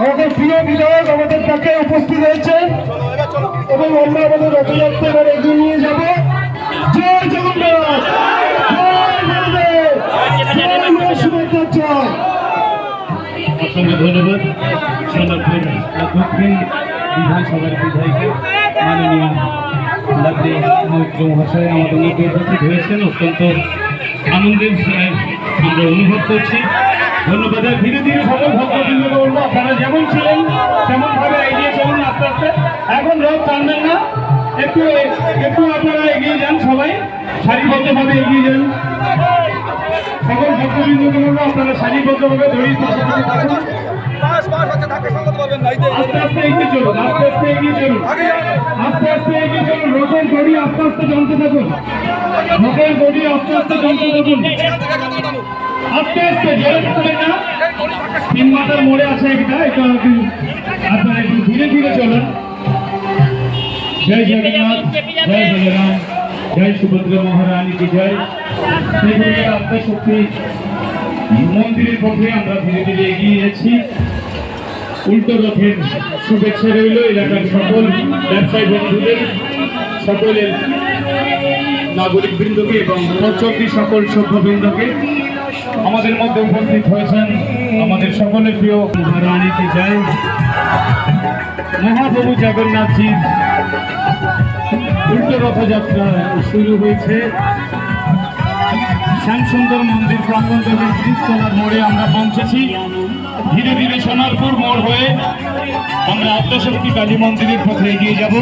আমাদের প্রিয় বিধায়ক আমাদের কাছে উপস্থিত হয়েছে এবং আমরা আমাদের রথযাত্রা এবার এগিয়ে নিয়ে যাব। জয় জগন্নাথ, অসংখ্য ধন্যবাদ সোনারপুর দক্ষিণ বিধানসভার বিধায়িকা মাননীয় লাদ্রি মৈত্র মহাশয় আমাদের মধ্যে উপস্থিত হয়েছেন। অত্যন্ত আনন্দের আমরা অনুভব করছি। ধন্যবাদ। ধীরে ধীরে সকল ভক্তবৃন্দ বলবো আপনারা যেমন ছিলেন তেমনভাবে এগিয়ে চলুন আস্তে আস্তে। এখন রথ টানবেন না, একটু একটু আপনারা এগিয়ে যান, সবাই সারিবদ্ধভাবে এগিয়ে যান। সকল ভক্তবৃন্দকে বলবো আপনারা সারিবদ্ধভাবে ধরিয়ে আস্তে আস্তে এগিয়ে চলুন, আস্তে আস্তে এগিয়ে চলুন, আস্তে আস্তে এগিয়ে চলুন। রথের দড়ি আস্তে আস্তে জমতে থাকুন, রথের দড়ি আস্তে আস্তে জমতে থাকুন, আস্তে আস্তে জোরে করবেন না। তিন মাথার মোড়ে আছে একটা, এটা আপনারা একটু ধীরে ধীরে চলুন। জয় জগন্নাথ, জয় বলরাম, জয় সুভদ্রা মহারানী কি জয়। আত্মশক্তি মন্দিরের পথে আমরা ধীরে ধীরে এগিয়ে যাচ্ছি। উল্টো রথের শুভেচ্ছা রইল এলাকার সকল ব্যবসায়ী বন্ধুদের, সকলের নাগরিক বৃন্দকে এবং পথচলতি সকল সভ্যবৃন্দকে। আমাদের মধ্যে উপস্থিত হয়েছেন আমাদের সকলের প্রিয় মহারানী কি জয়। মহাপ্রভু জগন্নাথজির উল্টো রথযাত্রা শুরু হয়েছে। শ্যামসুন্দর মন্দির প্রাঙ্গণ থেকে ব্রিজতলার মোড়ে আমরা পৌঁছেছি। ধীরে ধীরে সোনারপুর মোড় হয়ে আমরা আদ্যশক্তি কালী মন্দিরের পথে এগিয়ে যাব।